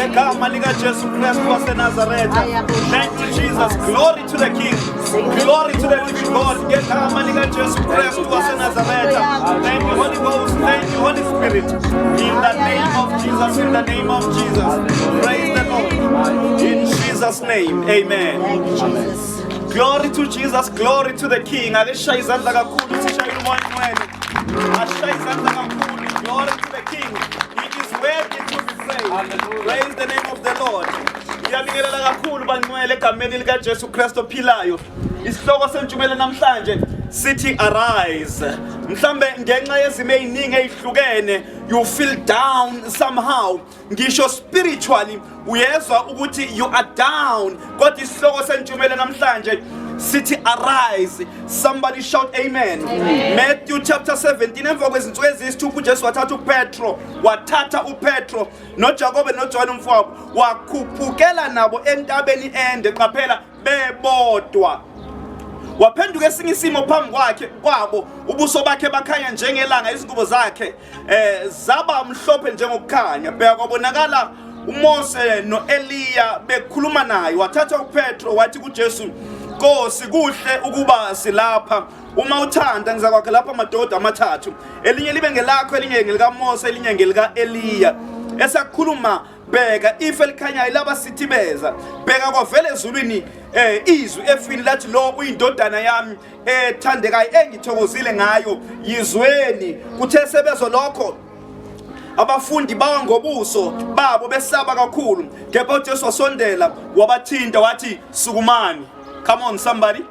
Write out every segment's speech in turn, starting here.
ngegama lika Jesu Kristu waseNazaretha. Thank you Jesus. Glory to the King. Glory to the living God. Ngegama lika Jesu Kristu waseNazaretha. Thank you Holy Ghost. Thank you Holy Spirit. In the name of Jesus. In the name of Jesus. Praise the Lord. In Jesus' name. Amen. Thank you, Jesus. Glory to Jesus, glory to the King. Akeshaya izandla kakhulu sishaya umoya ngcwele. Ashaya izandla kakhulu. Glory to the King. He is worthy to be praised. Praise the name of the Lord. Ngiyabingelela kakhulu bangcwele egameni lika Jesu Kristu ophilayo. Isihloko sentshumayelo namhlanje sithi arise. Mhlambe ngenxa yezimo eziningi ezihlukene you feel down somehow. Ngisho spiritually uyezwa ukuthi you are down. Kodwa isihloko sentshumayelo namhlanje sithi arise. Somebody shout amen. Amen. Matthew chapter 17 emva kwezinsuku eziyisithupha uJesu wathatha uPetro noJakobe noJohn umfowabo wakhuphukela nabo entabeni ende qaphela bebodwa. Waphenduka esinye isimo phambi kwabo ubuso bakhe bakhanya njengelanga izingubo zakhe zaba mhlophe njengokukhanya. Bheka kwabonakala uMose noEliya bekhuluma naye. Wathatha uPetro wathi kuJesu, Nkosi kuhle ukuba silapha. Uma uthanda ngizakwakha lapha amadoda amathathu. Elinye libe ngelakho, elinye ngelika Mose, elinye ngelika Eliya. Esakhuluma bheka ife likhanyayo laba sithibeza. Bheka kwavela ezulwini izwi efini lathi lo uyindodana yami ethandekayo engithokozile ngayo yizweni. Kuthe sebezo lokho abafundi bawa ngobuso babo besaba kakhulu. Kepha uJesu wasondela wabathinta wathi sukumani. Come on somebody.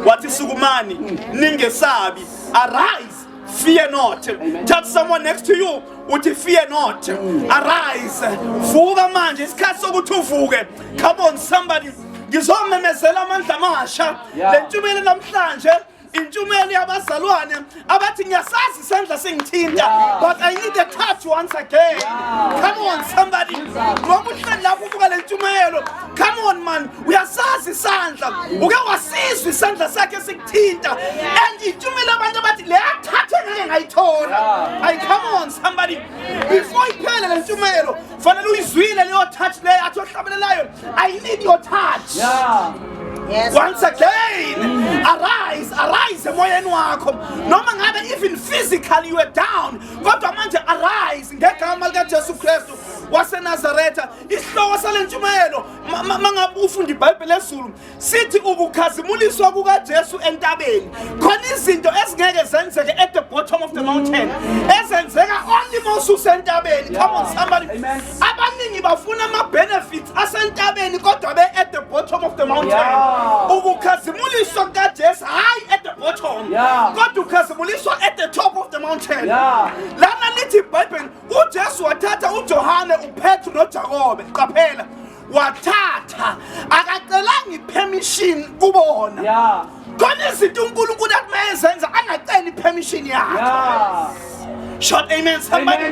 Wathi sukumani ningesabi. Arise. Fear not. Touch someone next to you. Uthi fear not. Arise. Vuka manje isikhathi sokuthi uvuke. Come on somebody. Ngizomemezela amandla amasha. Le ntshumayelo namhlanje intshumayelo yabazalwane abathi ngiyasazi isandla singithinta but I need a touch once again. Come on somebody. Ngoba uhleli lapho ubuka le ntshumayelo. Come on man. Uyasazi isandla. Uke wasizwa isandla sakhe sikuthinta. And intshumayelo abantu abathi le athathe ngeke ngayithola. Ay come on somebody. Before iphele le ntshumayelo fanele uyizwile leyo touch le athi ohlabelelayo. I need your touch. Yes. Once again, arise emoyeni wakho. Noma ngabe even physically you are down, kodwa manje arise ngegama lika Jesu Kristu waseNazaretha. Isihloko salentshumayelo mangabe ufunda iBhayibheli ezulu sithi ukukhazimuliswa kuka Jesu entabeni. Khona izinto ezingeke zenzeke at the bottom of the mountain. Ezenzeka only Moses usentabeni. Come on somebody. Abaningi bafuna ama benefits asentabeni kodwa be at the bottom of the mountain. Ukukhazimuliswa kuka Jesu hayi at the bottom. Kodwa ukhazimuliswa at the top of the mountain. Lana lithi iBhayibheli uJesu wathatha uJohane uPetro noJakobe qaphela wathatha akacelanga ipermission kubona. Khona izinto uNkulunkulu athi mayezenza angacela ipermission yakhe. Shout amen somebody.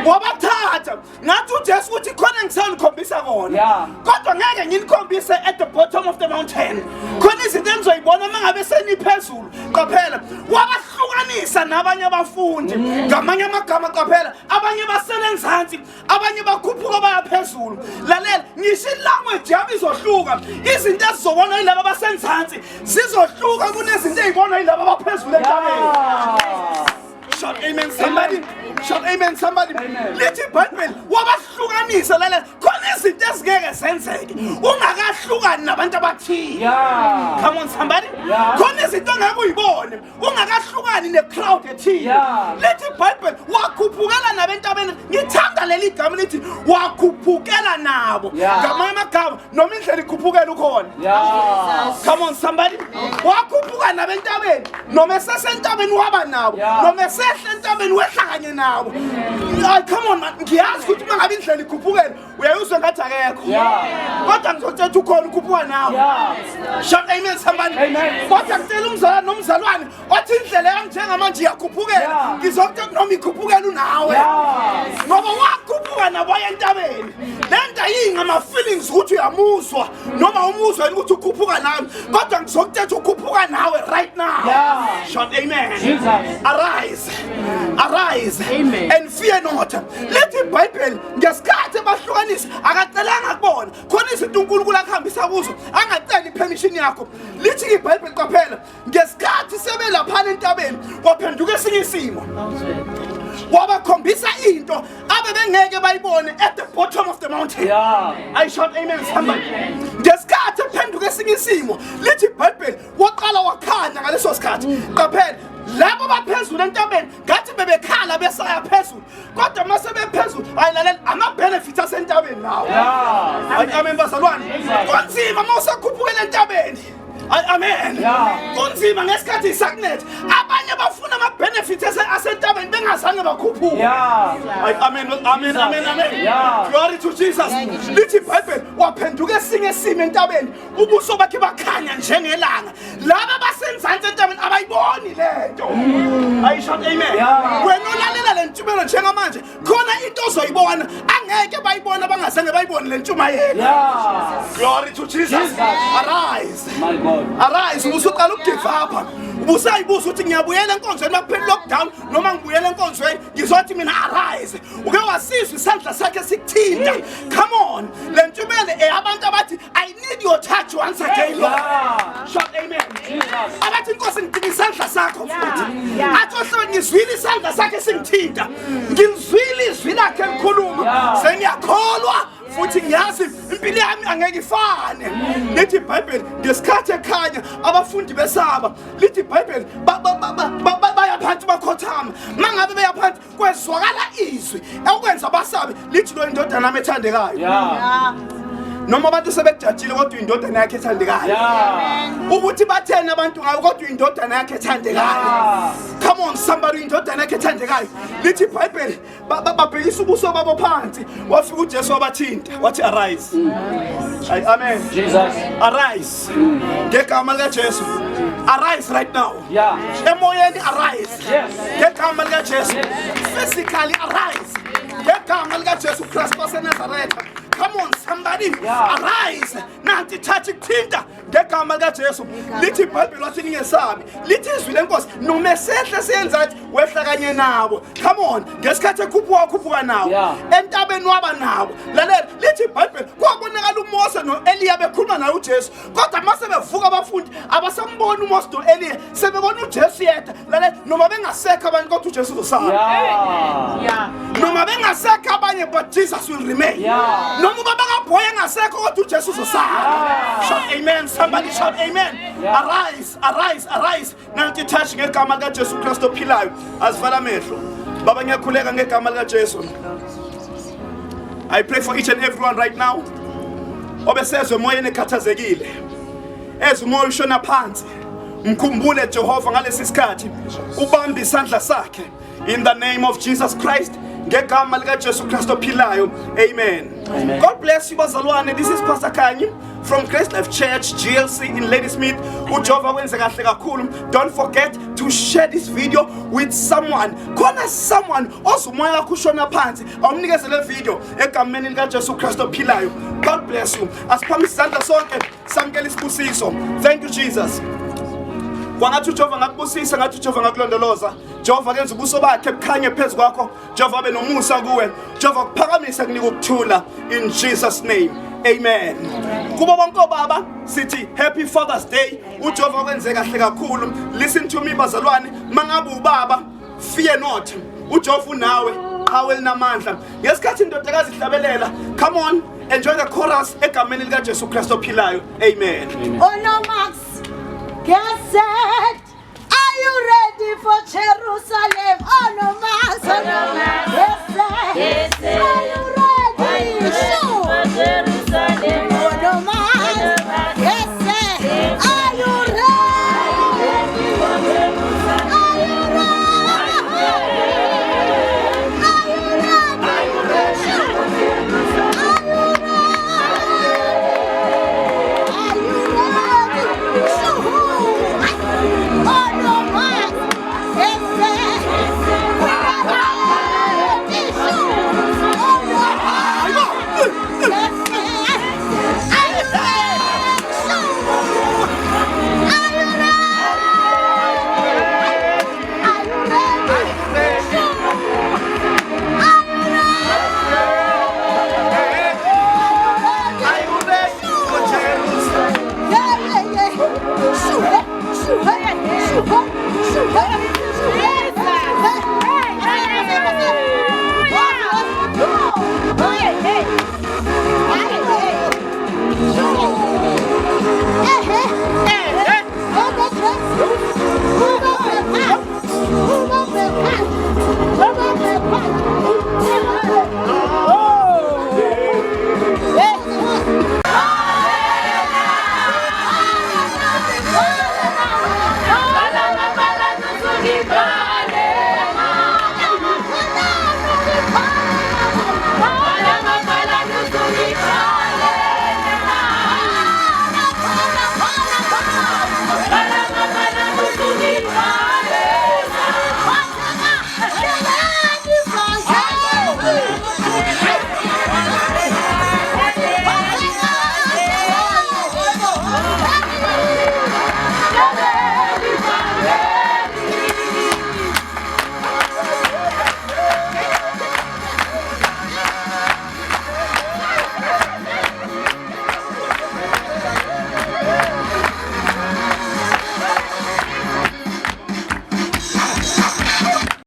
Wabathatha ngathi uJesu uthi khona ngisanikhombisa kona kodwa ngeke nginikhombise at the bottom of the mountain. Khona izinto engizoyibona mangabe seniphezulu qaphela. Wabahlukanisa nabanye abafundi ngamanye amagama qaphela. Abanye baselenzansi abanye bakhuphuka baya phezulu. Lalela ngisho ilanguage yabo izohluka. Izinto ezizobona yilabo abasenzansi sizohluka kunezinto ezibona yilabo abaphezulu entabeni. Shout amen somebody. Shout amen somebody. Lithi iBhayibheli wabahlukanisa lalela khona izinto ezingeke zenzeke ungakahlukani nabantu abathile. Come on somebody. Khona izinto ongeke uyibone ungakahlukani necrowd ethile. Lithi iBhayibheli wakhuphukela nabentabeni. Ngithanda leli gama lithi wakhuphukela nabo. Ngamanye amagama noma indlela ikhuphukela ukhona. Come on somebody. Wakhuphuka nabentabeni noma esesentabeni waba nabo noma esehle entabeni wehlanganye nabo. Come on man, ngiyazi ukuthi mangabe indlela ikhuphukela uyayuzwa ngathi akekho. Kodwa ngizothetha ukhona ukhuphuka nawe. Shout amen somebody. Kodwa ngicela umzalwane nomzalwane othi indlela yami njengamanje iyakhuphukela ngizothetha noma ikhuphukela unawe. Ngoba wakhuphuka nabo entabeni. Lento yinga ama feelings ukuthi uyamuzwa noma umuzwa ukuthi ukhuphuka nawe. Kodwa ngizothetha ukhuphuka nawe right now. Shout amen. Arise. Arise. Amen. And fear not. Let the Bible ngesikhathi bahlukanisa umanisi akacelanga kubona khona izinto uNkulunkulu akuhambisa kuzo angacela ipermission yakho lithi iBhayibheli qaphela ngesikhathi sebelaphana entabeni waphenduka esinye isimo wabakhombisa into abebengeke bayibone at the bottom of the mountain. I shout amen somebody. Ngesikhathi ephenduka esinye isimo lithi iBhayibheli waqala wakhanya ngaleso sikhathi qaphela labo baphezulu entabeni ngathi bebekhala besaya phezulu kodwa mase bephezulu ayilalela ama benefits asentabeni nawo. Amen bazalwane. Konzima mawusakhuphukela entabeni. Amen. Kunzima ngesikhathi isakunet abanye bafuna ama benefits asentabeni bengazange bakhuphuke. Amen. Glory to Jesus. Lithi iBhayibheli waphenduka esinye isimo entabeni ubuso bakhe bakhanya njengelanga laba basenzansi entabeni abayiboni lento. Ayisho amen. Wena ulalela lentshumayelo njengamanje khona into ozoyibona angeke bayibona bangazange bayibone lentshumayelo. Glory to Jesus. Arise. My God. Arise, usuqala ukugive up. Ubusayibuza ukuthi ngiyabuyela enkonzweni makuphela lockdown noma ngibuyela enkonzweni ngizothi mina arise. Uke wasizwa isandla sakhe sikuthinta. Come on. Le ntshumayelo abantu abathi I need your touch once again. Shout amen. Abathi inkosi ngidinga isandla sakho futhi. Athi ohlwe ngizwile isandla sakhe singithinta. Ngizwile izwi lakhe likhuluma. Sengiyakholwa futhi ngiyazi impilo yami angeke ifane. Lithi iBhayibheli ngesikhathi ekhanya abafundi besaba. Lithi iBhayibheli baya phansi bakhothama. Mangabe beya phansi kwezwakala izwi ekwenza basabe lithi lo indodana nami ethandekayo. Noma abantu sebejajile kodwa indodana yakhe ethandekayo. Ukuthi bathena abantu ngayo kodwa indodana yakhe ethandekayo. Come on somebody, indodana yakhe ethandekayo. Lithi iBhayibheli babhekisa ubuso babo phansi wafika uJesu wabathinta wathi arise. Amen. Jesus. Arise. Ngegama likaJesu. Arise right now. Emoyeni arise. Ngegama likaJesu. Physically arise. Ngegama likaJesu Kristu waseNazaretha. Come on somebody, arise. Nanti thatha ikuthinta ngegama likaJesu. Lithi iBhayibheli wathi ningesabi. Lithi izwi lenkosi noma esehle senzathi wehla kanye nabo. Come on, ngesikhathi ekhuphuka nawo. Entabeni waba nabo. Lalela lithi iBhayibheli kwabonakala uMose noEliya bekhuluma naye uJesu. Kodwa mase bevuka abafundi abasambona uMose noEliya sebebona uJesu yedwa. Lalela noma bengasekho abantu kodwa uJesu uzosala. Noma bengasekho abanye but Jesus will remain. Noma babangabhoya ngasekho kodwa uJesu uzosala. Shout amen. Somebody shout amen. Arise, arise, arise. Nanti touch ngegama likaJesu Kristu ophilayo. Asivala amehlo. Baba ngiyakhuleka ngegama likaJesu. I pray for each and everyone right now. Obesezwe emoyeni ekhathazekile. Ezumoya ushona phansi. Mkhumbule Jehova ngalesi sikhathi. Ubambe isandla sakhe. In the name of Jesus Christ. Ngegama likaJesu Kristu ophilayo. Amen. God bless you bazalwane. This is Pastor Khanyi from Grace Life Church GLC in Ladysmith. uJehova wenze kahle kakhulu. Don't forget to share this video with someone. Khona someone ozumoya wakho ushona phansi awumnikeze le video egameni likaJesu Kristu ophilayo. God bless you. Asiphamisa isandla sonke samkele isibusiso. Thank you Jesus. Kwangathi uJehova ngakubusisa ngathi uJehova ngakulondoloza. Jehova kenza ubuso bakhe bukhanye phezu kwakho. Jehova abe nomusa kuwe. Jehova kuphakamisa kunika ukuthula in Jesus name. Amen. Kubo bonke obaba sithi happy Father's Day. uJehova wenze kahle kakhulu. Listen to me bazalwane, mangabe ubaba fear not. uJehova unawe hawe linamandla. Ngesikhathi indodakazi ihlabelela. Come on, enjoy the chorus egameni likaJesu Kristu ophilayo. Amen. Oh no, Max. Get set. Are you ready for Jerusalem? Oh no,